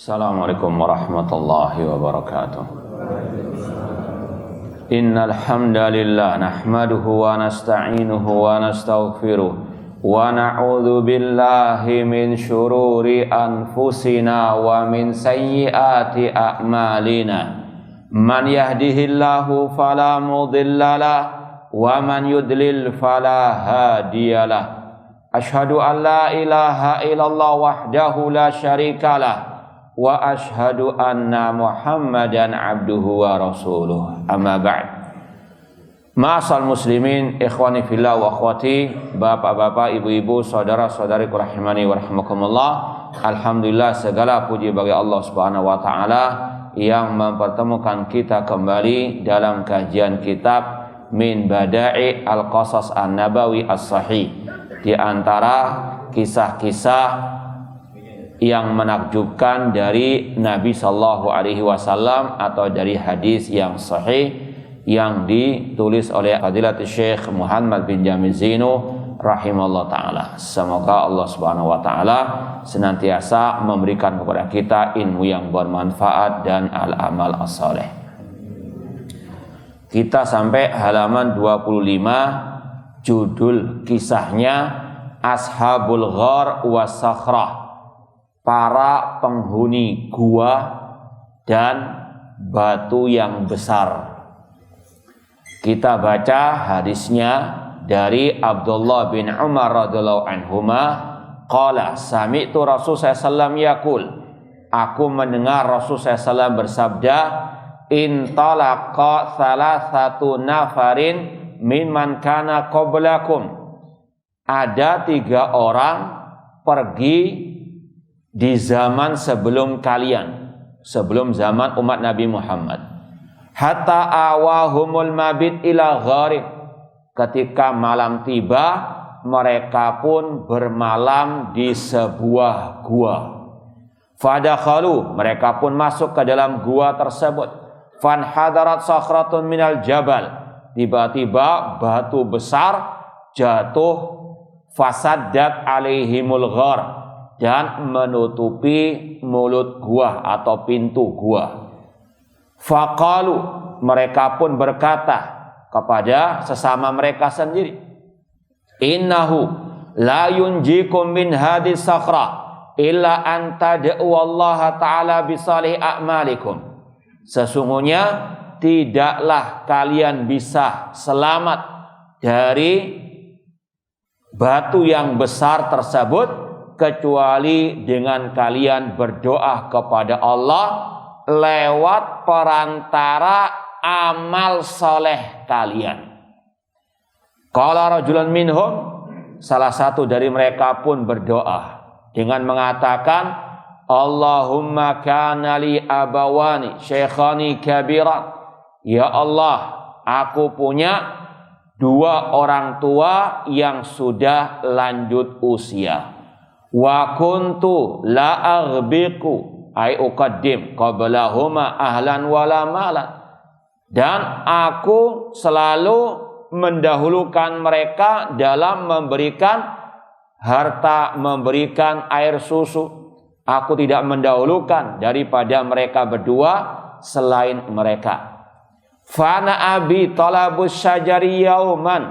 Assalamualaikum warahmatullahi wabarakatuh. Innal hamdalillah nahmaduhu wa nasta'inuhu wa nastaghfiruh wa na'udzu billahi min syururi anfusina wa min sayyiati a'malina. Man yahdihillahu fala mudhillalah wa man yudlil fala hadiyalah. Asyhadu an la ilaha illallah wahdahu la syarikalah wa ashhadu anna Muhammadan abduhu wa rasuluh. Amma ba'd. Ma'asal muslimin, ikhwani fillah wa akhwati, bapak-bapak, ibu-ibu, saudara-saudariku rahimani wa rahimakumullah. Alhamdulillah, segala puji bagi Allah Subhanahu wa taala yang mempertemukan kita kembali dalam kajian kitab Min Bada'i Al-Qasas An-Nabawi As-Sahih, di antara kisah-kisah yang menakjubkan dari Nabi Sallallahu Alaihi Wasallam atau dari hadis yang sahih yang ditulis oleh Fadilatul Syekh Muhammad bin Jamil Zainu rahimahullah ta'ala. Semoga Allah Subhanahu Wa Ta'ala senantiasa memberikan kepada kita ilmu yang bermanfaat dan al-amal as-saleh. Kita sampai halaman 25, judul kisahnya Ashabul Ghar was Sakhrah, para penghuni gua dan batu yang besar. Kita baca hadisnya dari Abdullah bin Umar radhiyallahu anhuma, qala sami'tu Rasulullah sallallahu yaqul, aku mendengar Rasulullah sallallahu bersabda, intalaqa salasatu nafarin mimman kana qablakum, ada 3 orang pergi di zaman sebelum kalian, sebelum zaman umat Nabi Muhammad. Hatta awahumul mabit ila gharib, ketika malam tiba mereka pun bermalam di sebuah gua. Fadakhalu, mereka pun masuk ke dalam gua tersebut. Fanhadarat sakhratun minal jabal, tiba-tiba batu besar jatuh, fasaddat alaihimul ghar, dan menutupi mulut gua atau pintu gua. Faqalu, mereka pun berkata kepada sesama mereka sendiri, innahu la yunjikum min hadis sakhra illa an tad'u Allah ta'ala bisalih a'malikum. Sesungguhnya tidaklah kalian bisa selamat dari batu yang besar tersebut kecuali dengan kalian berdoa kepada Allah lewat perantara amal soleh kalian. Qala rajulun minhum, salah satu dari mereka pun berdoa dengan mengatakan, Allahumma kana li abawani syekhani kabiran, ya Allah, aku punya 2 orang tua yang sudah lanjut usia. Wa kuntu la aghbiqu ay uqaddim qablahuma ahlan wala malan, dan aku selalu mendahulukan mereka dalam memberikan harta, memberikan air susu. Aku tidak mendahulukan daripada mereka berdua selain mereka. Fana abi talabus syajari yauman,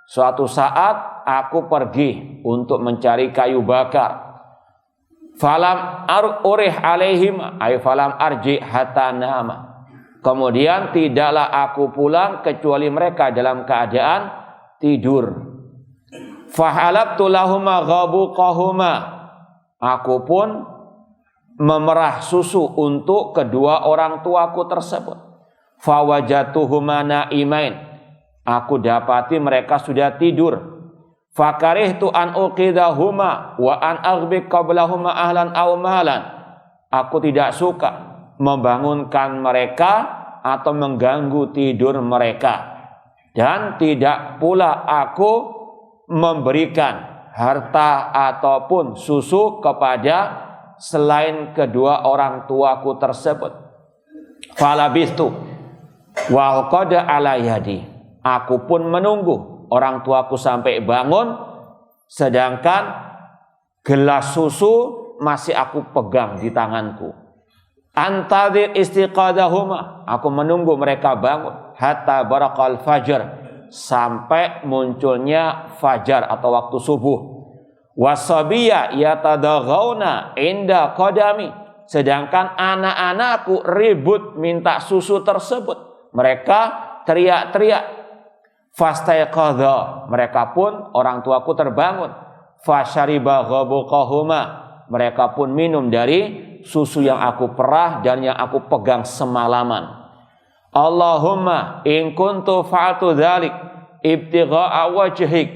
suatu saat aku pergi untuk mencari kayu bakar. Falam urih alaihim ay falam arji hatta nama, kemudian tidaklah aku pulang kecuali mereka dalam keadaan tidur. Fahalabtu lahuma ghabuqahuma, aku pun memerah susu untuk kedua orang tuaku tersebut. Fawajatuhuma naimain, aku dapati mereka sudah tidur. Fakarihtu an uqidahuma wa an aghbiq qablahuma ahlan aw malan, aku tidak suka membangunkan mereka atau mengganggu tidur mereka, dan tidak pula aku memberikan harta ataupun susu kepada selain kedua orang tuaku tersebut. Falabistu wa qad ala yadi, aku pun menunggu orang tuaku sampai bangun, sedangkan gelas susu masih aku pegang di tanganku. Antadhir istiqadahuma, aku menunggu mereka bangun hatta barakal fajr, sampai munculnya fajar atau waktu subuh. Wasabiya yatadaghawna inda qadami, sedangkan anak-anakku ribut minta susu tersebut, mereka teriak-teriak. Fastaiqadha, mereka pun orang tuaku terbangun. Fasyariba ghabuqahuma, mereka pun minum dari susu yang aku perah dan yang aku pegang semalaman. Allahumma in kuntu fa'altu dzalik ibtigha'a wajhik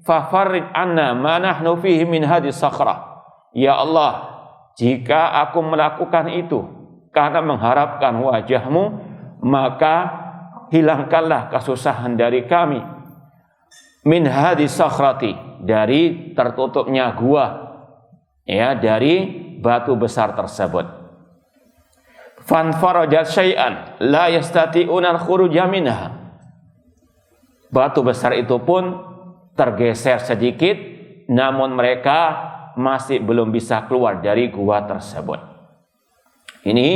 fafarrij anna ma nahnu fihi min hadhihi sakhrah. Ya Allah, jika aku melakukan itu karena mengharapkan wajahmu, maka hilangkanlah kesusahan dari kami. Min hadhihi sakhrati, dari tertutupnya gua, ya, dari batu besar tersebut. Fanfarajat syai'an la yastati'una al-khuruja minha, batu besar itu pun tergeser sedikit, namun mereka masih belum bisa keluar dari gua tersebut. Ini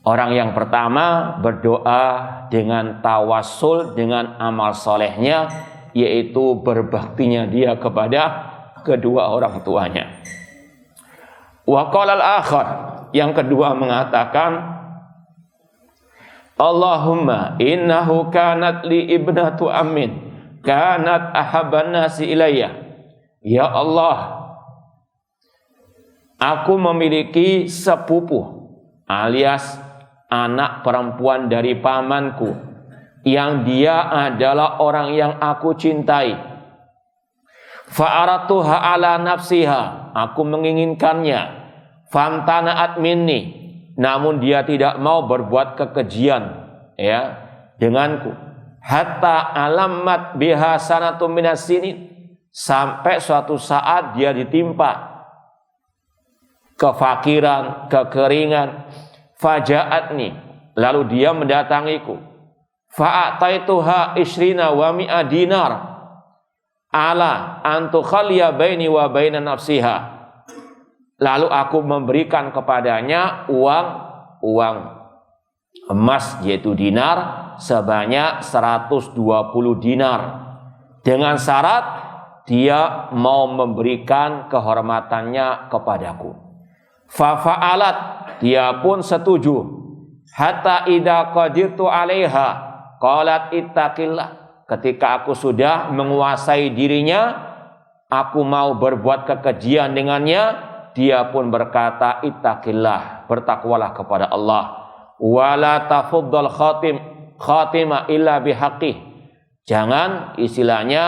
orang yang pertama berdoa dengan tawassul dengan amal solehnya, yaitu berbaktinya dia kepada kedua orang tuanya. Wa qala al-akhar, yang kedua mengatakan, Allahumma innahu kanat li ibnatu ammin kanat ahabban nasi ilayya. Ya Allah, aku memiliki sepupu alias anak perempuan dari pamanku yang dia adalah orang yang aku cintai. Fa'aratuha ala nafsiha, aku menginginkannya. Famtana'at minni, namun dia tidak mau berbuat kekejian, ya, denganku. Hatta alamat biha sanatun minas sinin, sampai suatu saat dia ditimpa kefakiran, kekeringan. Faja'atni, lalu dia mendatangiku. Fa'ataituha ishrina wa mi'a dinar ala antukhaliya baini wa baina nafsiha. Lalu aku memberikan kepadanya uang emas, yaitu dinar, sebanyak 120 dinar, dengan syarat dia mau memberikan kehormatannya kepadaku. Fafa'alat, dia pun setuju. Hatta idza qadirtu 'alaiha qalat ittaqillah, ketika aku sudah menguasai dirinya, aku mau berbuat kekejian dengannya, dia pun berkata ittaqillah, bertakwalah kepada Allah. Wala tafuddal khatima illa bihaqqih, jangan, istilahnya,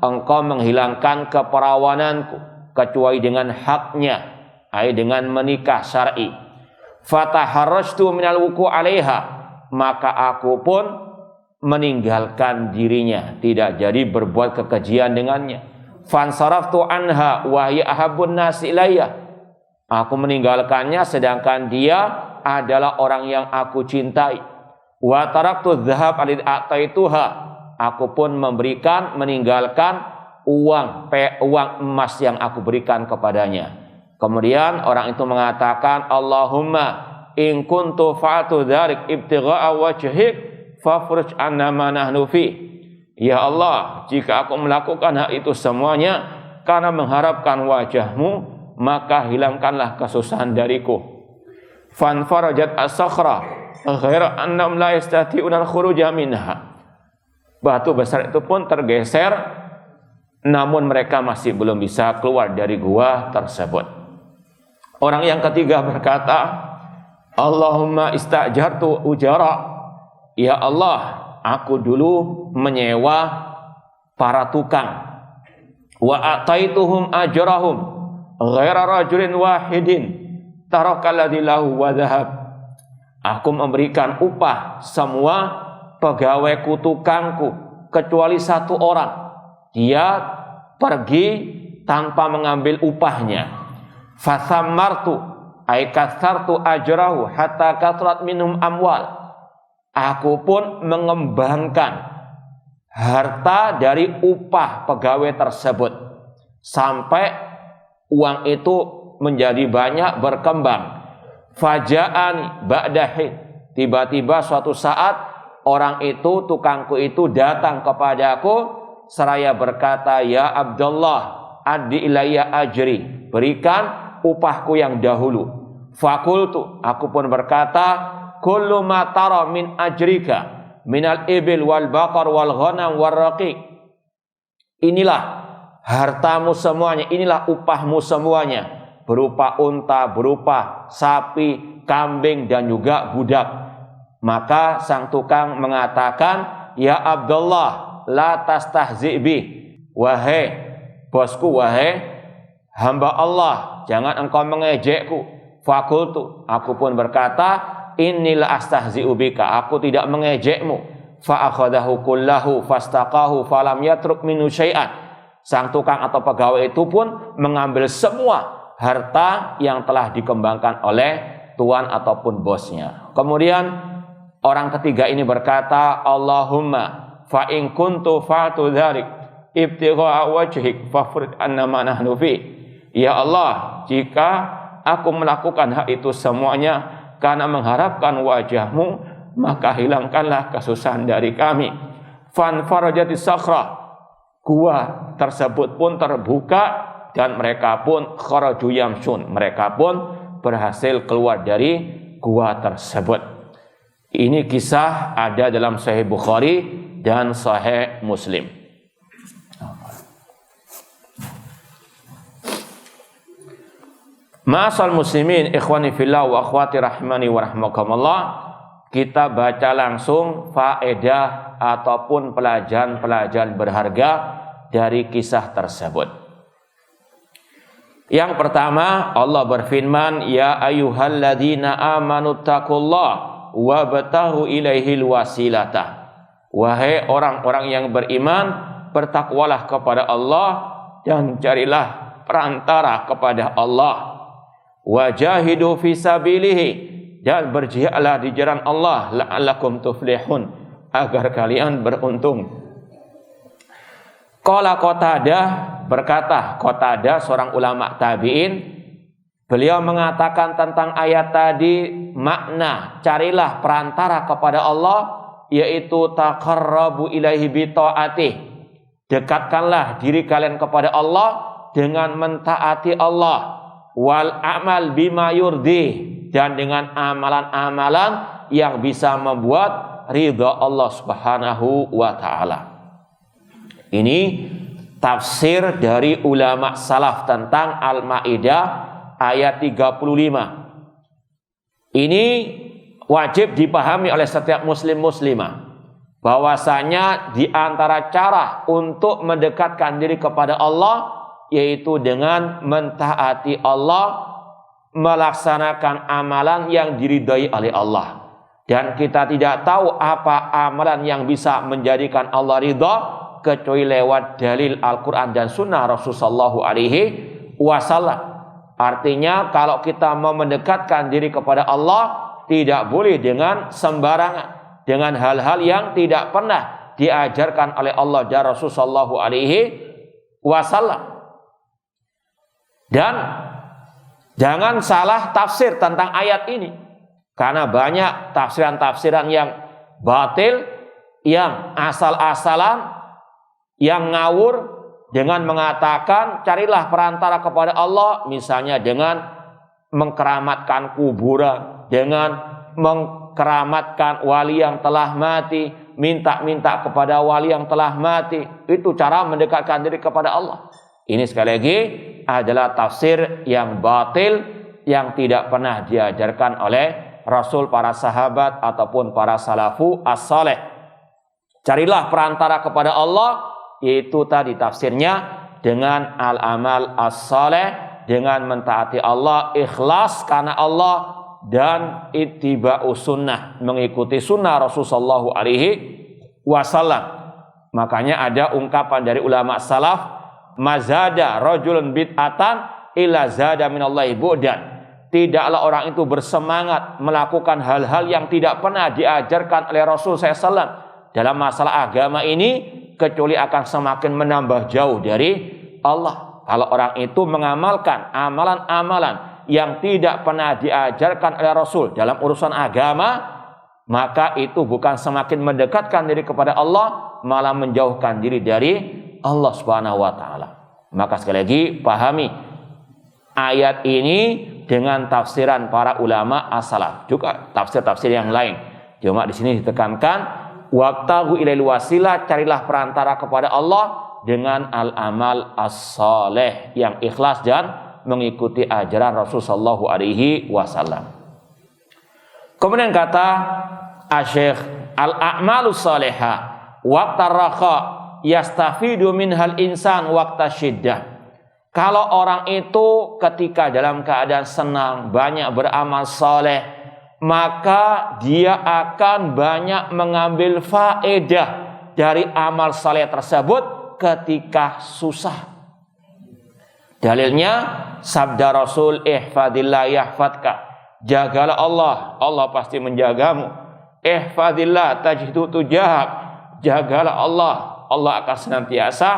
engkau menghilangkan keperawananku kecuali dengan haknya, ai dengan menikah syar'i. Fataharrajtu minal wuku 'alaiha, maka aku pun meninggalkan dirinya, tidak jadi berbuat kekejian dengannya. Fansaraftu anha wa hiya ahabbun nasi ilayya, aku meninggalkannya sedangkan dia adalah orang yang aku cintai. Wa taraktu dzahab alid ataituha, aku pun meninggalkan uang emas yang aku berikan kepadanya. Kemudian orang itu mengatakan, Allahumma in kuntu fa'atu dzalik ibtigha'a wajhik fafruj anna ma nahnu fi. Ya Allah, jika aku melakukan hal itu semuanya karena mengharapkan wajahmu, maka hilangkanlah kesusahan dariku. Fanfarajat as-sakhra ghaira annam la yastati'una al-khuruja minha. Batu besar itu pun tergeser, namun mereka masih belum bisa keluar dari gua tersebut. Orang yang ketiga berkata, Allahumma istajartu ujara. Ya Allah, aku dulu menyewa para tukang. Wa ataituhum ajrahum ghaira rajulin wahidin tarakalladzi lahu wa dhahab. Aku memberikan upah semua pegawaiku tukangku kecuali satu orang. Dia pergi tanpa mengambil upahnya. Fathammartu ay katsartu ajrahu hatta katrat minhum amwal. Aku pun mengembangkan harta dari upah pegawai tersebut sampai uang itu menjadi banyak, berkembang. Faja'ani ba'dahin, tiba-tiba suatu saat orang itu, tukangku itu datang kepadaku seraya berkata, ya Abdullah, addi ilayya ajri, berikan upahku yang dahulu. Fakultu, aku pun berkata, kullu ma tara min ajrika minal ibil wal baqar wal ghanam wal raqiq. Inilah hartamu semuanya, inilah upahmu semuanya, berupa unta, berupa sapi, kambing dan juga budak. Maka sang tukang mengatakan, ya Abdullah, la tastahzi bi, wahai bosku, wahai hamba Allah, jangan engkau mengejekku. Fakultu, aku pun berkata, inilah astahzi'u bika, aku tidak mengejekmu. Fa akhadahu kullahu fastaqahu falam yatruk minhu syai'an. Sang tukang atau pegawai itu pun mengambil semua harta yang telah dikembangkan oleh tuan ataupun bosnya. Kemudian orang ketiga ini berkata, Allahumma fa in kuntu fa'tu dzalik ibtigha'a wajhik fafrid anna ma nahnu fi. Ya Allah, jika aku melakukan hak itu semuanya karena mengharapkan wajahmu, maka hilangkanlah kesusahan dari kami. Fan farajatis sakhra, gua tersebut pun terbuka dan mereka pun kharaju yamsun, mereka pun berhasil keluar dari gua tersebut. Ini kisah ada dalam Sahih Bukhari dan Sahih Muslim. Ma'asal muslimin, ikhwani fillah wa akhwati rahimani wa rahmakumullah, kita baca langsung faedah ataupun pelajaran-pelajaran berharga dari kisah tersebut. Yang pertama, Allah berfirman, ya ayyuhalladzina amanu taqullaha wabtaghu ilaihil wasilata. Wahai orang-orang yang beriman, bertakwalah kepada Allah dan carilah perantara kepada Allah. Wajahidu fi sabilihi, dan berjihadlah di jalan Allah, la'allakum tuflihun, agar kalian beruntung. Qala Qatadah, berkata Qatadah, seorang ulama tabi'in, beliau mengatakan tentang ayat tadi, makna carilah perantara kepada Allah, yaitu taqarrabu ilaihi bi ta'atih, dekatkanlah diri kalian kepada Allah dengan mentaati Allah. Wal amal bima yurdi, dan dengan amalan-amalan yang bisa membuat ridha Allah Subhanahu wa taala. Ini tafsir dari ulama salaf tentang Al-Maidah ayat 35. Ini wajib dipahami oleh setiap muslim-muslimah, bahwasanya di antara cara untuk mendekatkan diri kepada Allah yaitu dengan mentaati Allah, melaksanakan amalan yang diridhai oleh Allah. Dan kita tidak tahu apa amalan yang bisa menjadikan Allah ridha kecuali lewat dalil Al-Quran dan Sunnah Rasulullah SAW. Artinya kalau kita mau mendekatkan diri kepada Allah, tidak boleh dengan sembarangan, dengan hal-hal yang tidak pernah diajarkan oleh Allah dan Rasulullah SAW. Dan jangan salah tafsir tentang ayat ini, karena banyak tafsiran-tafsiran yang batil, yang asal-asalan, yang ngawur, dengan mengatakan carilah perantara kepada Allah, misalnya dengan mengkeramatkan kuburan, dengan mengkeramatkan wali yang telah mati, minta-minta kepada wali yang telah mati. Itu cara mendekatkan diri kepada Allah. Ini sekali lagi adalah tafsir yang batil, yang tidak pernah diajarkan oleh Rasul, para sahabat ataupun para salafu as-saleh. Carilah perantara kepada Allah, yaitu tadi tafsirnya dengan al-amal as-saleh, dengan mentaati Allah, ikhlas karena Allah, dan ittiba'us sunnah, mengikuti sunnah Rasulullah SAW. Makanya ada ungkapan dari ulama salaf, mazada rajulun bid'atan illa zada minallahi bu'dan. Tidaklah orang itu bersemangat melakukan hal-hal yang tidak pernah diajarkan oleh Rasul SAW dalam masalah agama ini, kecuali akan semakin menambah jauh dari Allah. Kalau orang itu mengamalkan amalan-amalan yang tidak pernah diajarkan oleh Rasul dalam urusan agama, maka itu bukan semakin mendekatkan diri kepada Allah, malah menjauhkan diri dari Allah Subhanahu wa taala. Maka sekali lagi pahami ayat ini dengan tafsiran para ulama as-salaf, juga tafsir-tafsir yang lain. Cuma di sini ditekankan waqtahu ilail wasilah, carilah perantara kepada Allah dengan al-amal as-saleh yang ikhlas dan mengikuti ajaran Rasulullah sallallahu alaihi wasallam. Kemudian kata Asy-Syaikh, al-a'malus salihah waqtar raqa yastafidu minhal insan waqta syiddah. Kalau orang itu ketika dalam keadaan senang banyak beramal saleh, maka dia akan banyak mengambil faedah dari amal saleh tersebut ketika susah. Dalilnya sabda Rasul, ihfadillah yahfadka, jagalah Allah, Allah pasti menjagamu. Ihfadillah tajidhu tujahak, jagalah Allah, Allah akan senantiasa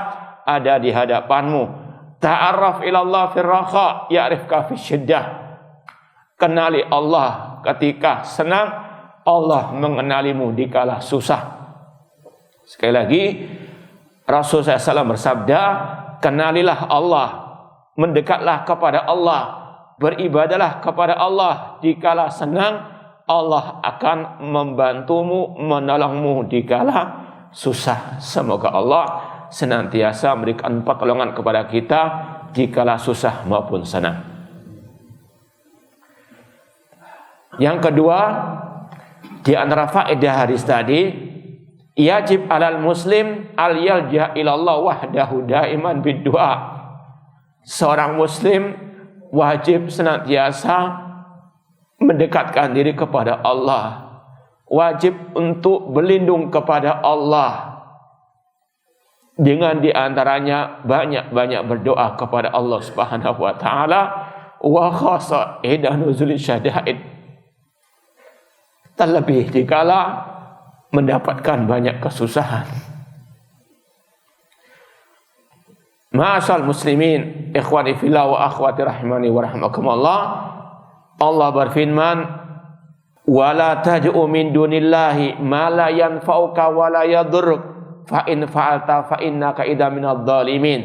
ada di hadapanmu. Ta'arraf ilallah fir raqa ya'rifka fisyiddah, kenali Allah ketika senang, Allah mengenalimu di kala susah. Sekali lagi Rasul SAW bersabda, kenalilah Allah, mendekatlah kepada Allah, beribadalah kepada Allah di kala senang, Allah akan membantumu, menolongmu di kala susah. Semoga Allah senantiasa memberikan pertolongan kepada kita di kala susah maupun senang. Yang kedua, di antara faedah hadis tadi, yajib alal muslim al yalja ilallah wahdahu daiman biddu'a. Seorang muslim wajib senantiasa mendekatkan diri kepada Allah, wajib untuk berlindung kepada Allah, dengan diantaranya banyak-banyak berdoa kepada Allah Subhanahu wa taala, wa khassa inda nuzul syada'id, terlebih dikala mendapatkan banyak kesusahan. Ma'asal muslimin, ikhwani fillah wa akhwati rahimani wa rahmakumullah, Allah berfirman, wala taj'u min dunillahi ma la yanfa'uka wa la yadurruk fa in fa'alta fa innaka idza minadh dhalimin.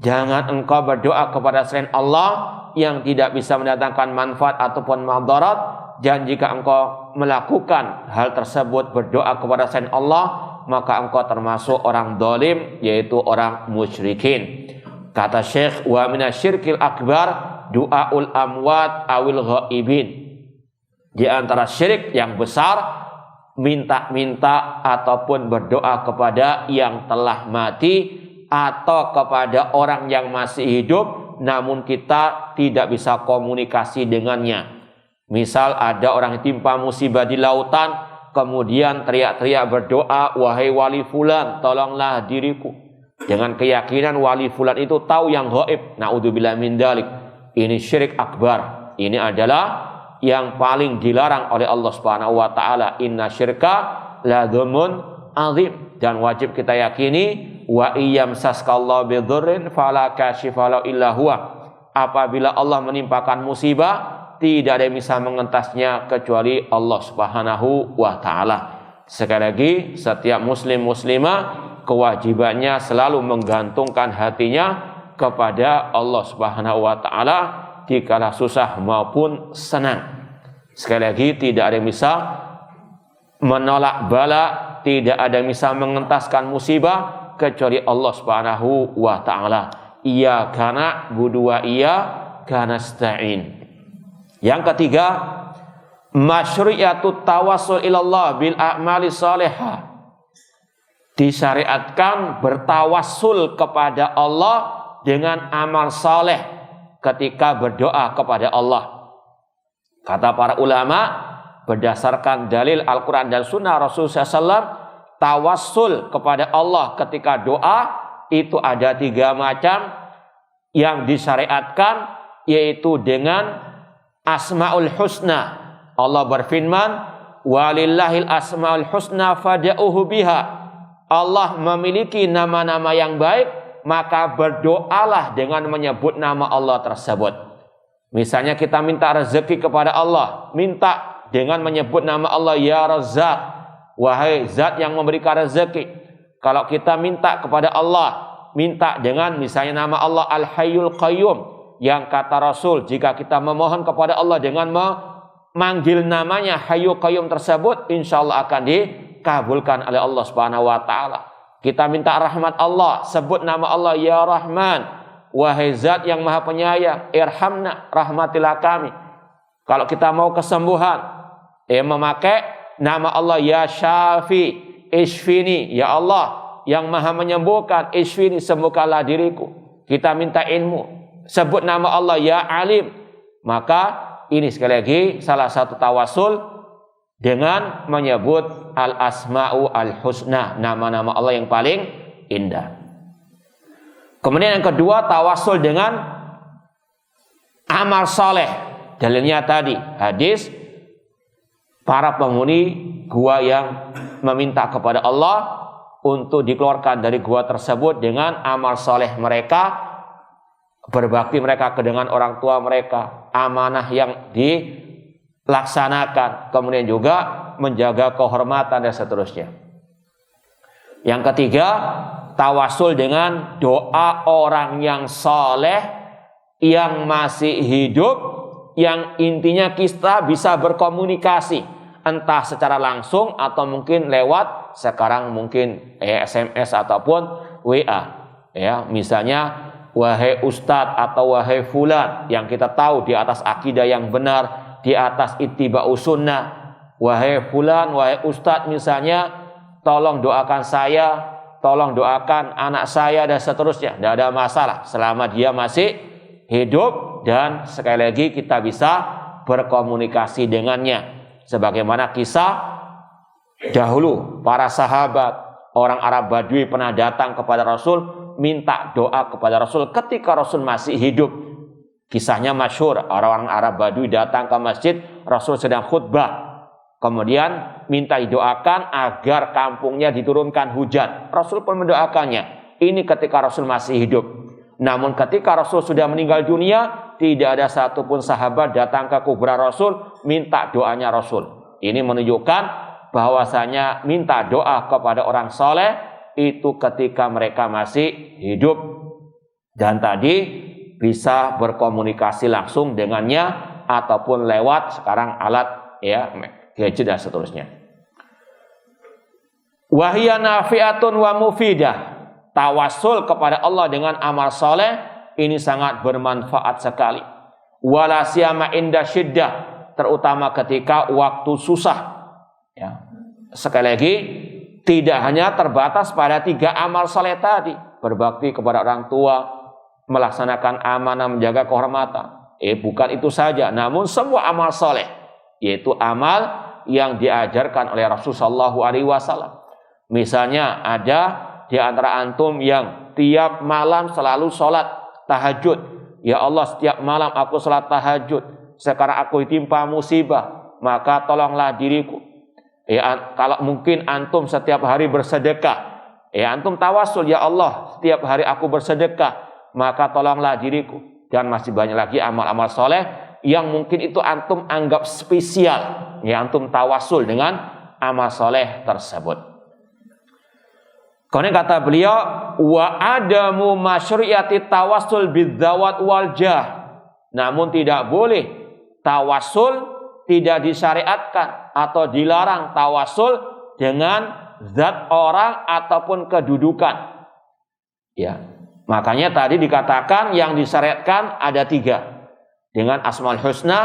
Jangan engkau berdoa kepada selain Allah yang tidak bisa mendatangkan manfaat ataupun madarat, dan jika engkau melakukan hal tersebut, berdoa kepada selain Allah, maka engkau termasuk orang zalim, yaitu orang musyrikin. Kata Syekh, wa minasyirkil akbar du'aul amwat awil ghaibin. Di antara syirik yang besar, minta-minta ataupun berdoa kepada yang telah mati atau kepada orang yang masih hidup namun kita tidak bisa komunikasi dengannya. Misal ada orang timpa musibah di lautan, kemudian teriak-teriak berdoa, wahai wali fulan, tolonglah diriku, dengan keyakinan wali fulan itu tahu yang gaib. Naudzubillah min dzalik. Ini syirik akbar. Ini adalah yang paling dilarang oleh Allah Subhanahu wa taala. Inna syirka la dzulmun azim. Dan wajib kita yakini, wa iyam saskallahu bidzurrin fala kashifa illa huwa. Apabila Allah menimpakan musibah, tidak ada yang bisa mengentasnya kecuali Allah Subhanahu wa taala. Sekali lagi, setiap muslim muslimah kewajibannya selalu menggantungkan hatinya kepada Allah Subhanahu wa taala di kala susah maupun senang. Sekali lagi, tidak ada yang bisa menolak bala, tidak ada yang bisa mengentaskan musibah kecuali Allah Subhanahu wa taala. Iyyaka na'budu wa iyyaka nasta'in. Yang ketiga, masyru'iyatut tawassul ilallah bil a'mali shalihah. Disyariatkan bertawassul kepada Allah dengan amal saleh ketika berdoa kepada Allah. Kata para ulama, berdasarkan dalil Al-Quran dan Sunnah Rasulullah SAW, tawassul kepada Allah ketika doa itu ada 3 macam yang disyariatkan, yaitu dengan Asmaul Husna. Allah berfirman, walillahil asmaul husna fad'uhu biha. Allah memiliki nama-nama yang baik, maka berdoalah dengan menyebut nama Allah tersebut. Misalnya kita minta rezeki kepada Allah, minta dengan menyebut nama Allah, ya Razzaq, wahai zat yang memberikan rezeki. Kalau kita minta kepada Allah, minta dengan misalnya nama Allah Al-Hayyul Qayyum, yang kata Rasul, jika kita memohon kepada Allah dengan memanggil namanya Hayyul Qayyum tersebut, insya Allah akan dikabulkan oleh Allah Subhanahu wa Ta'ala. Kita minta rahmat Allah, sebut nama Allah, ya Rahman, wahai zat yang maha penyayang, irhamna, rahmatilah kami. Kalau kita mau kesembuhan, memakai nama Allah, ya Syafi, isfini, ya Allah yang maha menyembuhkan, isfini, sembuhkanlah diriku. Kita minta ilmu, sebut nama Allah, ya Alim. Maka ini sekali lagi salah satu tawasul dengan menyebut al-asma'u al-husna, nama-nama Allah yang paling indah. Kemudian yang kedua, tawasul dengan amal soleh. Dalilnya tadi hadis para penghuni gua yang meminta kepada Allah untuk dikeluarkan dari gua tersebut dengan amal soleh mereka, berbakti mereka dengan orang tua mereka, amanah yang dilaksanakan, kemudian juga menjaga kehormatan dan seterusnya. Yang ketiga, tawasul dengan doa orang yang soleh yang masih hidup, yang intinya kita bisa berkomunikasi entah secara langsung atau mungkin lewat sekarang mungkin SMS ataupun WA. Ya, misalnya wahai ustadz atau wahai fulan yang kita tahu di atas akidah yang benar, di atas ittiba'us sunnah. Wahai fulan, wahai ustadz misalnya, tolong doakan saya, tolong doakan anak saya dan seterusnya. Tidak ada masalah selama dia masih hidup dan sekali lagi kita bisa berkomunikasi dengannya. Sebagaimana kisah dahulu para sahabat, orang Arab Badui pernah datang kepada Rasul, minta doa kepada Rasul ketika Rasul masih hidup. Kisahnya masyhur, orang Arab Badui datang ke masjid, Rasul sedang khutbah. Kemudian minta didoakan agar kampungnya diturunkan hujan. Rasul pun mendoakannya. Ini ketika Rasul masih hidup. Namun ketika Rasul sudah meninggal dunia, tidak ada satupun sahabat datang ke kuburan Rasul minta doanya Rasul. Ini menunjukkan bahwasanya minta doa kepada orang soleh itu ketika mereka masih hidup. Dan tadi bisa berkomunikasi langsung dengannya ataupun lewat sekarang alat gadget dan seterusnya. Wahia nafi'atun wa mufidah. Tawasul kepada Allah dengan amal soleh ini sangat bermanfaat sekali. Wala siyama inda syiddah, terutama ketika waktu susah. Ya. Sekali lagi, tidak hanya terbatas pada 3 amal soleh tadi, berbakti kepada orang tua, melaksanakan amanah, menjaga kehormatan. Bukan itu saja, namun semua amal soleh, yaitu amal yang diajarkan oleh Rasulullah SAW. Misalnya ada di antara antum yang tiap malam selalu sholat tahajud. Ya Allah, setiap malam aku sholat tahajud. Sekarang aku ditimpa musibah, maka tolonglah diriku. Kalau mungkin antum setiap hari bersedekah, antum tawasul, ya Allah, setiap hari aku bersedekah, maka tolonglah diriku. Dan masih banyak lagi amal-amal soleh yang mungkin itu antum anggap spesial. Antum tawasul dengan amal soleh tersebut. Kemudian kata beliau, wa adamu masyru'iyati tawassul bidzawat wal jah. Namun tidak boleh tawasul, tidak disyariatkan atau dilarang tawasul dengan zat orang ataupun kedudukan. Ya, makanya tadi dikatakan yang disyariatkan ada 3. Dengan asmaul husna,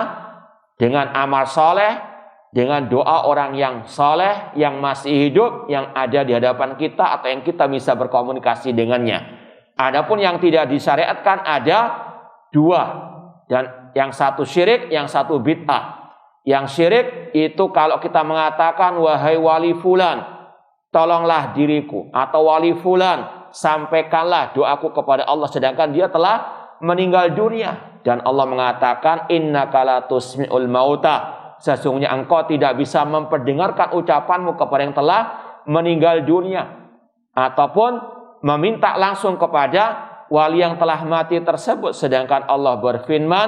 dengan amal soleh, dengan doa orang yang soleh, yang masih hidup, yang ada di hadapan kita atau yang kita bisa berkomunikasi dengannya. Adapun yang tidak disyariatkan ada 2, dan yang satu syirik, yang satu bid'ah. Yang syirik itu kalau kita mengatakan wahai wali fulan, tolonglah diriku, atau wali fulan, sampaikanlah doaku kepada Allah, sedangkan dia telah meninggal dunia. Dan Allah mengatakan innaka la tusmi'ul mauta, sesungguhnya engkau tidak bisa memperdengarkan ucapanmu kepada yang telah meninggal dunia. Ataupun meminta langsung kepada wali yang telah mati tersebut. Sedangkan Allah berfirman,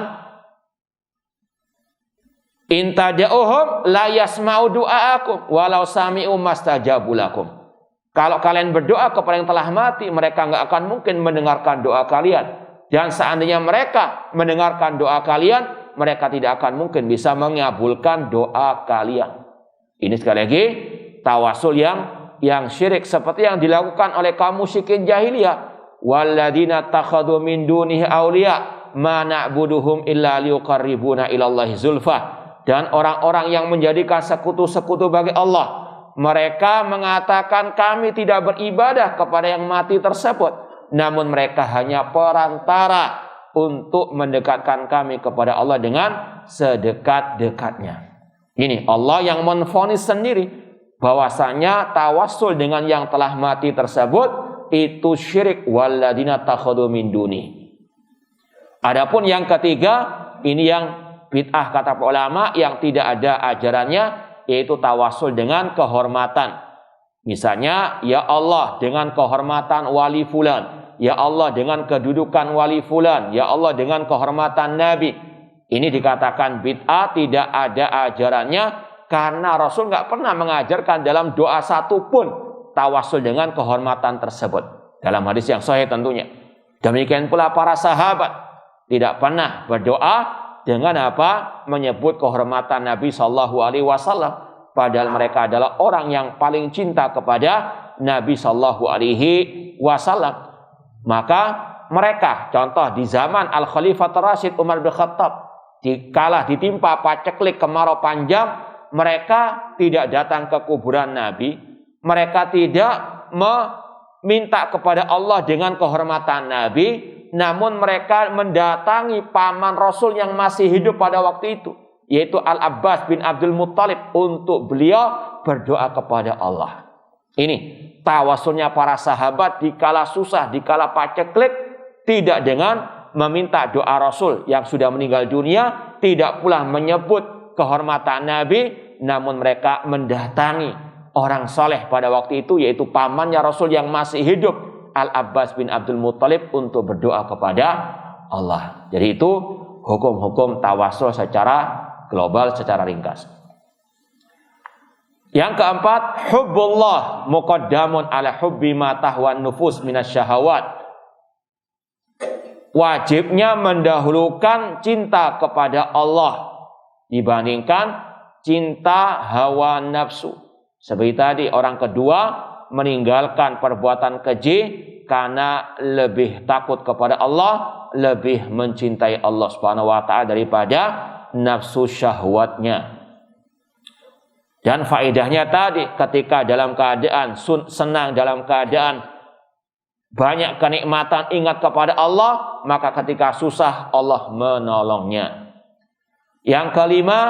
In tad'uhum la yasma'u du'aakum walau sami'u mastajabu lakum. Kalau kalian berdoa kepada yang telah mati, mereka enggak akan mungkin mendengarkan doa kalian. Dan seandainya mereka mendengarkan doa kalian, mereka tidak akan mungkin bisa mengabulkan doa kalian. Ini sekali lagi tawasul yang syirik seperti yang dilakukan oleh kaum musyrikin jahiliyah. Walladzina takhadhu min dunihi awliya ma na'buduhum illa liqarribuna ilallahi zulfa. Dan orang-orang yang menjadikan sekutu-sekutu bagi Allah, mereka mengatakan kami tidak beribadah kepada yang mati tersebut, namun mereka hanya perantara untuk mendekatkan kami kepada Allah dengan sedekat-dekatnya. Ini Allah yang menvonis sendiri bahwasanya tawassul dengan yang telah mati tersebut itu syirik. Walladzina takhadhu min duni. Adapun yang ketiga, ini yang bid'ah kata ulama yang tidak ada ajarannya, yaitu tawassul dengan kehormatan. Misalnya, ya Allah dengan kehormatan wali fulan, ya Allah dengan kedudukan wali fulan, ya Allah dengan kehormatan Nabi. Ini dikatakan bid'ah, tidak ada ajarannya, karena Rasul nggak pernah mengajarkan dalam doa satupun tawassul dengan kehormatan tersebut. Dalam hadis yang sahih tentunya. Demikian pula para sahabat tidak pernah berdoa dengan apa? Menyebut kehormatan Nabi Shallallahu Alaihi Wasallam. Padahal mereka adalah orang yang paling cinta kepada Nabi Shallallahu Alaihi Wasallam. Maka mereka, contoh di zaman Al Khalifatul Rasyid Umar bin Khattab, dikala ditimpa paceklik kemarau panjang, mereka tidak datang ke kuburan Nabi, mereka tidak meminta kepada Allah dengan kehormatan Nabi, namun mereka mendatangi paman Rasul yang masih hidup pada waktu itu, yaitu Al-Abbas bin Abdul Muttalib, untuk beliau berdoa kepada Allah. Ini tawasulnya para sahabat dikala susah, dikala paceklik, tidak dengan meminta doa Rasul yang sudah meninggal dunia, tidak pula menyebut kehormatan Nabi, namun mereka mendatangi orang soleh pada waktu itu, yaitu pamannya Rasul yang masih hidup, Al-Abbas bin Abdul Muttalib, untuk berdoa kepada Allah. Jadi itu hukum-hukum tawasul secara global, secara ringkas. Yang keempat, hubbullah muqaddamun ala hubbi ma tahwan nufus minasyahawat. Wajibnya mendahulukan cinta kepada Allah dibandingkan cinta hawa nafsu. Seperti tadi, orang kedua meninggalkan perbuatan keji karena lebih takut kepada Allah, lebih mencintai Allah Subhanahu wa taala daripada nafsu syahwatnya. Dan faedahnya tadi, ketika dalam keadaan senang, dalam keadaan banyak kenikmatan, ingat kepada Allah, maka ketika susah Allah menolongnya. Yang kelima,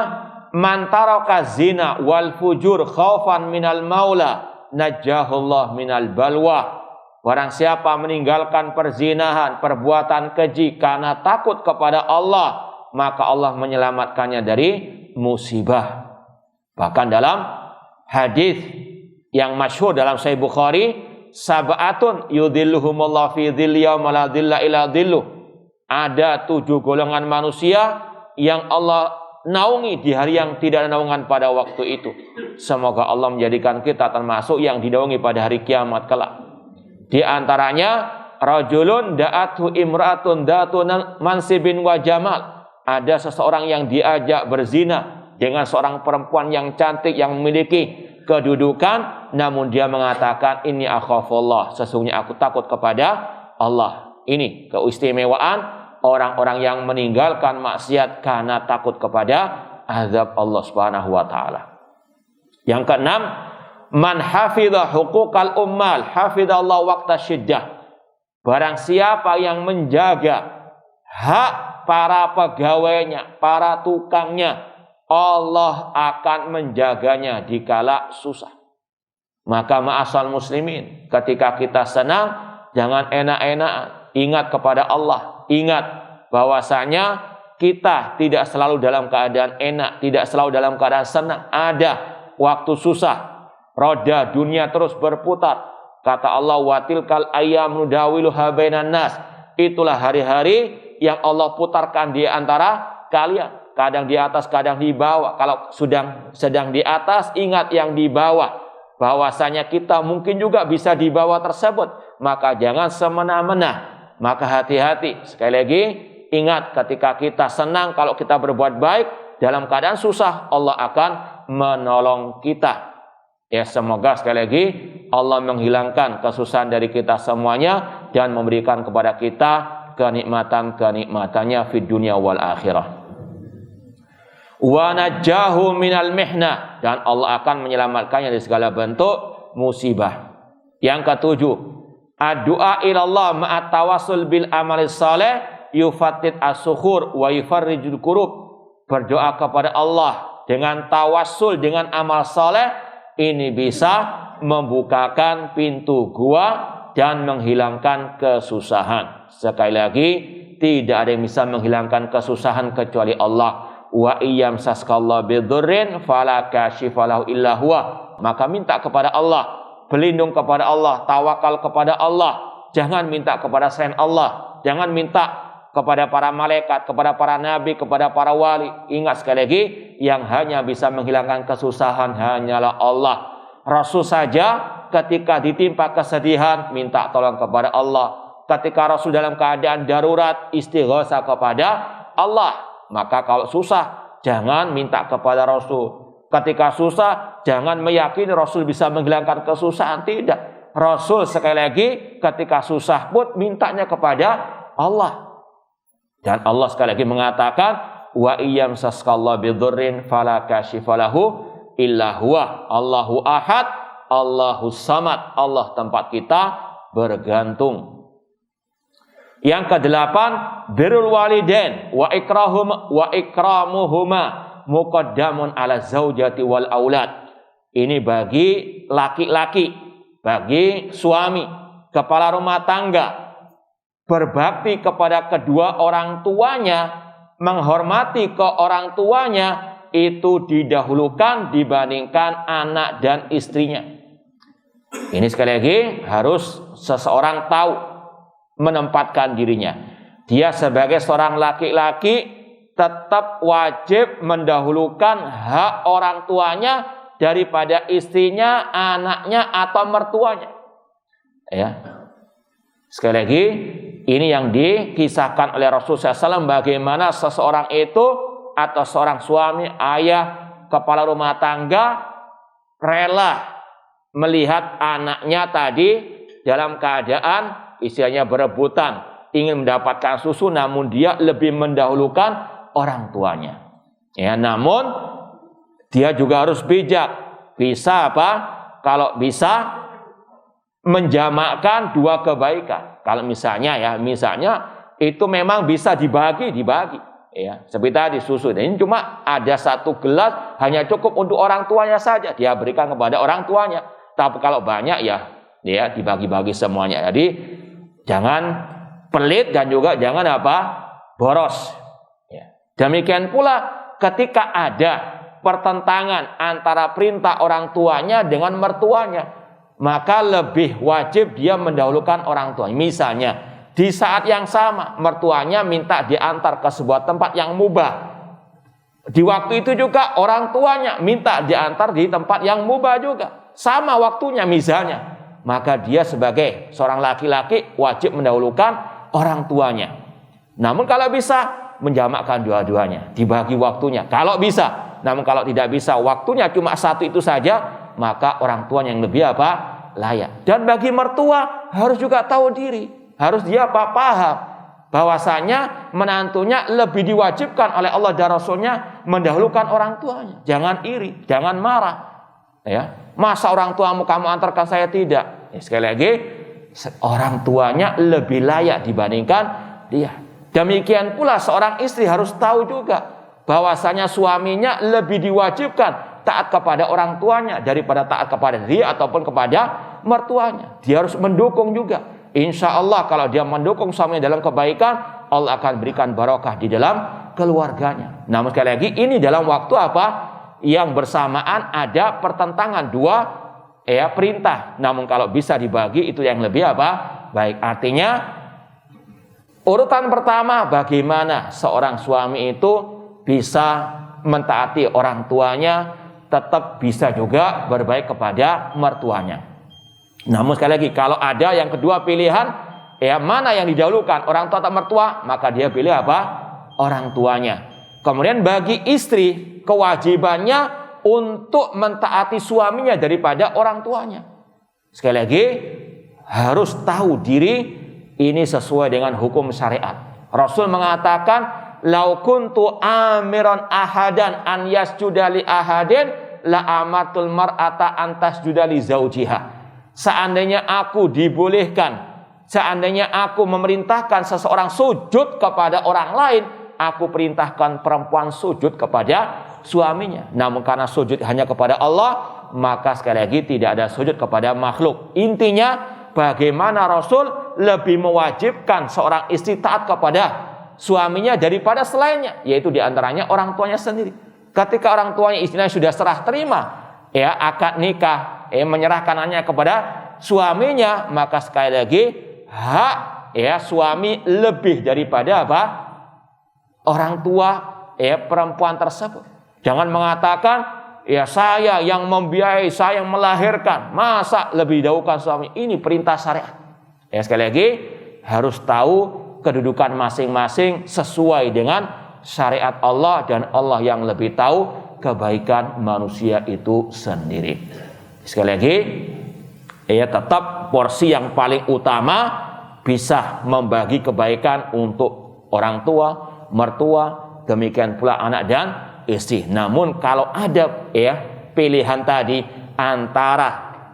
man taraka zina wal fujur khaufan minal maula najjahullah minal balwa. Barang siapa meninggalkan perzinahan, perbuatan keji karena takut kepada Allah, maka Allah menyelamatkannya dari musibah. Bahkan dalam hadis yang masyhur dalam Sahih Bukhari, sab'atun yudhilluhumullahu fi dhilli yauma la dhilla illa dhilluh. Ada 7 golongan manusia yang Allah naungi di hari yang tidak ada naungan pada waktu itu. Semoga Allah menjadikan kita termasuk yang dinaungi pada hari kiamat kelak. Di antaranya, rajulun da'athu imra'atun datu mansibin wa jamal. Ada seseorang yang diajak berzina dengan seorang perempuan yang cantik, yang memiliki kedudukan, namun dia mengatakan ini akhafullah, sesungguhnya aku takut kepada Allah. Ini keistimewaan orang-orang yang meninggalkan maksiat karena takut kepada azab Allah Subhanahu wa taala. Yang keenam, man hafidha huquqal ummal hafidallahu waqta syiddah. Barang siapa yang menjaga hak para pegawainya, para tukangnya, Allah akan menjaganya dikala susah. Maka ma'asal muslimin, ketika kita senang, jangan enak-enak, ingat kepada Allah. Ingat bahwasanya kita tidak selalu dalam keadaan enak, tidak selalu dalam keadaan senang. Ada waktu susah, roda dunia terus berputar. Kata Allah, watilkal ayyam nudawiluha bainan nas. Itulah hari-hari yang Allah putarkan di antara kalian. kadang di atas, kadang di bawah. Kalau sedang di atas, ingat yang di bawah. Bahwasanya kita mungkin juga bisa di bawah tersebut. Maka jangan semena-mena. Maka hati-hati. Sekali lagi, ingat ketika kita senang, kalau kita berbuat baik, dalam keadaan susah, Allah akan menolong kita. Ya, semoga sekali lagi Allah menghilangkan kesusahan dari kita semuanya dan memberikan kepada kita kenikmatan-kenikmatannya fid dunya wal akhirah. Wa najjahu minal mihna, dan Allah akan menyelamatkannya dari segala bentuk musibah. Yang ketujuh, ad-du'a ilallah ma'at tawassul bil amalis saleh yufattid as-sukhur wa yufarrijul kurub. Berdoa kepada Allah dengan tawassul dengan amal saleh, ini bisa membukakan pintu gua dan menghilangkan kesusahan. Sekali lagi, tidak ada yang bisa menghilangkan kesusahan kecuali Allah. Wa iyam saskallahu bidurrin fala kashifalahu illa huwa. Maka minta kepada Allah, berlindung kepada Allah, tawakal kepada Allah. Jangan minta kepada selain Allah, jangan minta kepada para malaikat, kepada para nabi, kepada para wali. Ingat sekali lagi, yang hanya bisa menghilangkan kesusahan hanyalah Allah. Rasul saja ketika ditimpa kesedihan minta tolong kepada Allah. Ketika Rasul dalam keadaan darurat istighosah kepada Allah. Maka kalau susah, jangan minta kepada Rasul. Ketika susah, jangan meyakini Rasul bisa menghilangkan kesusahan. Tidak. Rasul sekali lagi ketika susah pun mintanya kepada Allah. Dan Allah sekali lagi mengatakan, wa iyam saskallahu bidurrin fala kashifalahu illa huwa. Allahu ahad, Allahu samad. Allah tempat kita bergantung. Yang kedelapan, birrul walidain wa ikramuhuma muqaddamun ala zaujati wal aulad. Ini bagi laki-laki, bagi suami, kepala rumah tangga, berbakti kepada kedua orang tuanya, menghormati ke orang tuanya, itu didahulukan dibandingkan anak dan istrinya. Ini sekali lagi harus seseorang tahu menempatkan dirinya. Dia sebagai seorang laki-laki tetap wajib mendahulukan hak orang tuanya daripada istrinya, anaknya, atau mertuanya. Ya. Sekali lagi, ini yang dikisahkan oleh Rasulullah SAW, bagaimana seseorang itu atau seorang suami, ayah, kepala rumah tangga rela melihat anaknya tadi dalam keadaan istilahnya berebutan, ingin mendapatkan susu, namun dia lebih mendahulukan orang tuanya. Ya, namun dia juga harus bijak. Bisa apa? Kalau bisa menjamakkan dua kebaikan. Kalau misalnya itu memang bisa dibagi. Ya, seperti tadi susu. Ini cuma ada satu gelas, hanya cukup untuk orang tuanya saja. Dia berikan kepada orang tuanya. Tapi kalau banyak ya dibagi-bagi semuanya. Jadi jangan pelit dan juga jangan boros. Ya. Demikian pula ketika ada pertentangan antara perintah orang tuanya dengan mertuanya, maka lebih wajib dia mendahulukan orang tuanya. Misalnya di saat yang sama mertuanya minta diantar ke sebuah tempat yang mubah, di waktu itu juga orang tuanya minta diantar di tempat yang mubah juga, sama waktunya misalnya. Maka dia sebagai seorang laki-laki wajib mendahulukan orang tuanya. Namun kalau bisa menjamakkan dua-duanya, dibagi waktunya kalau bisa. Namun kalau tidak bisa, waktunya cuma satu itu saja, maka orang tuanya yang lebih layak. Dan bagi mertua harus juga tahu diri, harus dia paham bahwasanya menantunya lebih diwajibkan oleh Allah dan Rasulnya mendahulukan orang tuanya. Jangan iri, jangan marah. Ya, masa orang tuamu kamu antarkan, saya tidak. Ya, sekali lagi, orang tuanya lebih layak dibandingkan dia. Demikian pula seorang istri harus tahu juga bahwasanya suaminya lebih diwajibkan taat kepada orang tuanya daripada taat kepada dia ataupun kepada mertuanya. Dia harus mendukung juga. Insya Allah kalau dia mendukung suaminya dalam kebaikan, Allah akan berikan barokah di dalam keluarganya. Namun sekali lagi, ini dalam waktu yang bersamaan ada pertentangan dua perintah. Namun kalau bisa dibagi itu yang lebih baik. Artinya urutan pertama, bagaimana seorang suami itu bisa mentaati orang tuanya, tetap bisa juga berbaik kepada mertuanya. Namun sekali lagi, kalau ada yang kedua pilihan, ya mana yang didahulukan, orang tua atau mertua, maka dia pilih apa? Orang tuanya. Kemudian bagi istri, kewajibannya untuk mentaati suaminya daripada orang tuanya. Sekali lagi, harus tahu diri, ini sesuai dengan hukum syariat. Rasul mengatakan, "Lau kuntu amiran ahadan an yasjuda li ahadin la amatul mar'ata an tasjuda li zaujiha." Seandainya aku dibolehkan, seandainya aku memerintahkan seseorang sujud kepada orang lain, aku perintahkan perempuan sujud kepada suaminya. Namun karena sujud hanya kepada Allah, maka sekali lagi tidak ada sujud kepada makhluk. Intinya, bagaimana Rasul lebih mewajibkan seorang istri taat kepada suaminya daripada selainnya, yaitu diantaranya orang tuanya sendiri. Ketika orang tuanya istrinya sudah serah terima, ya akad nikah, menyerahkannya kepada suaminya, maka sekali lagi hak ya suami lebih daripada apa? Orang tua perempuan tersebut. Jangan mengatakan, ya saya yang membiayai, saya yang melahirkan, masa lebih dahulukan suami. Ini perintah syariat. Ya sekali lagi harus tahu kedudukan masing-masing sesuai dengan syariat Allah, dan Allah yang lebih tahu kebaikan manusia itu sendiri. Sekali lagi, ya tetap porsi yang paling utama bisa membagi kebaikan untuk orang tua, mertua, demikian pula anak dan istri. Namun kalau ada pilihan tadi antara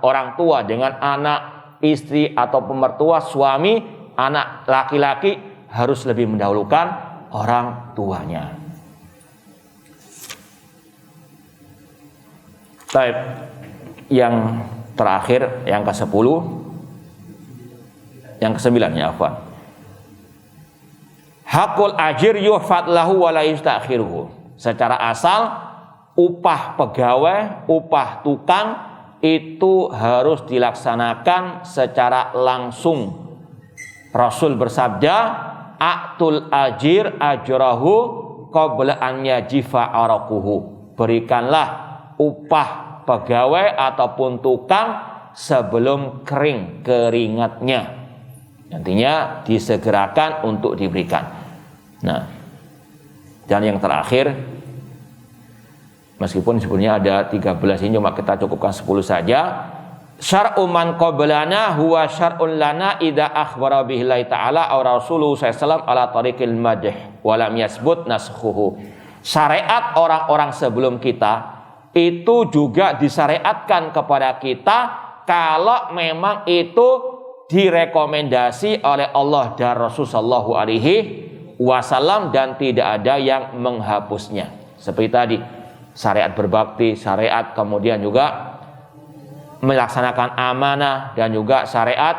orang tua dengan anak, istri atau mertua, suami, anak laki-laki, harus lebih mendahulukan orang tuanya. Baik, yang terakhir, yang ke-10, yang ke-9 ya afwan. Hakul ajir yuhfad lahu wa la yustakhiruhu. Secara asal upah pegawai, upah tukang itu harus dilaksanakan secara langsung. Rasul bersabda, "A'tul ajir ajrahu qabla an yajifa araquhu." Berikanlah upah pegawai ataupun tukang sebelum kering keringatnya. Nantinya disegerakan untuk diberikan. Nah, dan yang terakhir, meskipun sebenarnya ada 13 ini, cuma kita cukupkan 10 saja. Syar'u man qablana huwa syar'un lana idza akhbara billahi ta'ala aw rasuluhu sallallahu ala tariqil madh wa lam yasbut naskhuhu. Syariat orang-orang sebelum kita itu juga disyariatkan kepada kita kalau memang itu direkomendasi oleh Allah dan Rasul sallallahu alaihi wasallam dan tidak ada yang menghapusnya. Seperti tadi, syariat berbakti, syariat kemudian juga melaksanakan amanah, dan juga syariat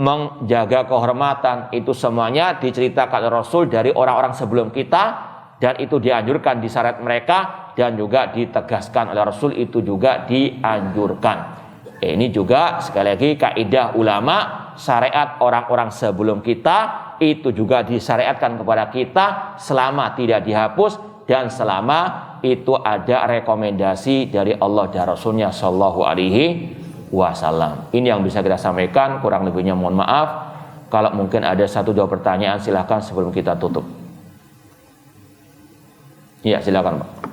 menjaga kehormatan. Itu semuanya diceritakan oleh Rasul dari orang-orang sebelum kita, dan itu dianjurkan di syariat mereka, dan juga ditegaskan oleh Rasul, itu juga dianjurkan. Ini juga sekali lagi kaidah ulama, syariat orang-orang sebelum kita itu juga disyariatkan kepada kita selama tidak dihapus dan selama itu ada rekomendasi dari Allah dan Rasulnya sallallahu alaihi wasallam. Ini yang bisa kita sampaikan, kurang lebihnya mohon maaf. Kalau mungkin ada 1-2 pertanyaan silahkan sebelum kita tutup. Iya silakan Pak.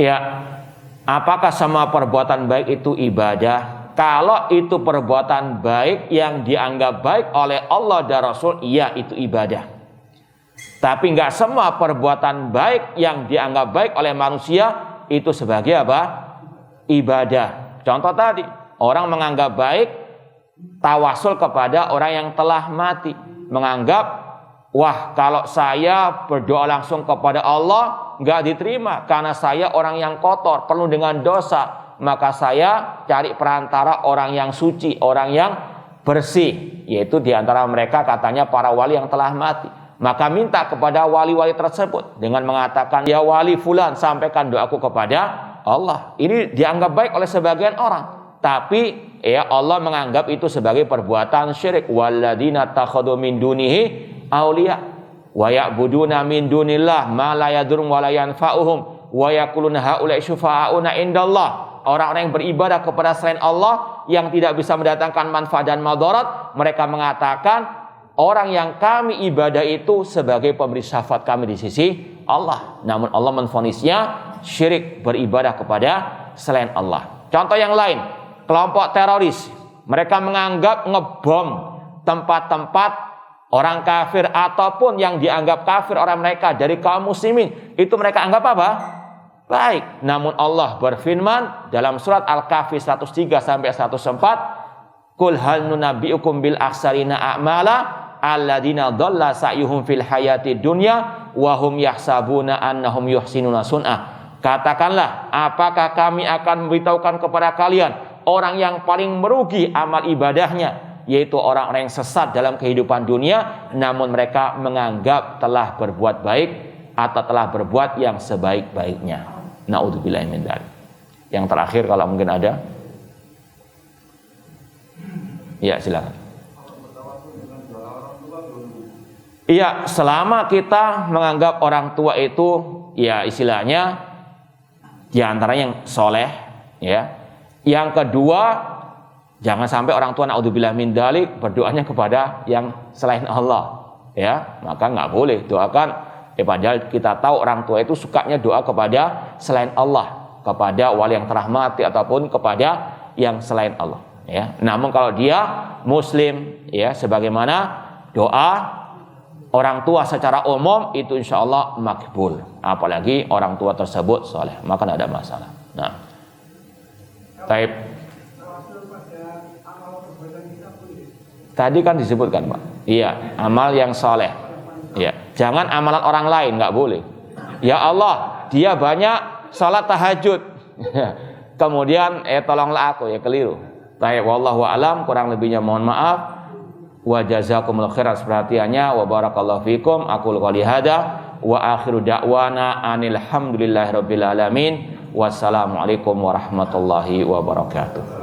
Ya, apakah semua perbuatan baik itu ibadah? Kalau itu perbuatan baik yang dianggap baik oleh Allah dan Rasul, iya itu ibadah. Tapi nggak semua perbuatan baik yang dianggap baik oleh manusia itu sebagai apa? Ibadah. Contoh tadi, orang menganggap baik tawasul kepada orang yang telah mati, menganggap, wah kalau saya berdoa langsung kepada Allah nggak diterima karena saya orang yang kotor, penuh dengan dosa, maka saya cari perantara orang yang suci, orang yang bersih, yaitu diantara mereka katanya para wali yang telah mati. maka minta kepada wali-wali tersebut dengan mengatakan, ya wali fulan, sampaikan doaku kepada Allah. Ini dianggap baik oleh sebagian orang, tapi ya Allah menganggap itu sebagai perbuatan syirik. Walladzina takhadu min dunihi auliya wa ya'buduna min dunillah ma la yadurrum wa la yanfa'uhum wa yaquluna haula'i syufa'auna indallah. Orang-orang yang beribadah kepada selain Allah yang tidak bisa mendatangkan manfaat dan madarat, mereka mengatakan orang yang kami ibadah itu sebagai pemberi syafaat kami di sisi Allah. Namun Allah menvonisnya syirik, beribadah kepada selain Allah. Contoh yang lain, kelompok teroris, mereka menganggap ngebom tempat-tempat orang kafir ataupun yang dianggap kafir orang mereka dari kaum muslimin, itu mereka anggap apa? Baik. Namun Allah berfirman dalam surat Al-Kahfi 103 sampai 104, "Qul hal nunabbi'ukum bil akhsarina a'mala alladzina dhalla sa'yuhum fil hayati dunya wa hum yahsabuna annahum yuhsinuna sun'ah." Katakanlah, apakah kami akan memberitahukan kepada kalian orang yang paling merugi amal ibadahnya, yaitu orang-orang yang sesat dalam kehidupan dunia, namun mereka menganggap telah berbuat baik atau telah berbuat yang sebaik-baiknya. Na'udzubillahi min dzalik. Yang terakhir kalau mungkin ada. Ya, silakan. Iya, selama kita menganggap orang tua itu ya istilahnya di antara yang soleh, ya. Yang kedua, jangan sampai orang tua na'udzubillahi min dzalik berdoanya kepada yang selain Allah, ya. Maka nggak boleh doakan. Padahal kita tahu orang tua itu sukanya doa kepada selain Allah, kepada wali yang telah mati ataupun kepada yang selain Allah, ya. Namun kalau dia muslim, ya, sebagaimana doa orang tua secara umum itu insya Allah makbul, apalagi orang tua tersebut soleh, maka tidak ada masalah. Nah, baik. Tadi kan disebutkan, Pak. Iya, amal yang soleh. Ya, jangan amalan orang lain, nggak boleh. Ya Allah, dia banyak salat tahajud. Kemudian tolonglah aku, ya keliru. Baik, wallahu a'lam, kurang lebihnya mohon maaf. Wa jazakumullahu khairan atas perhatiannya, wa barakallahu fikum. Aqulu qouli hadza wa akhiru da'wana anil hamdulillahi rabbil alamin. Wassalamualaikum warahmatullahi wabarakatuh.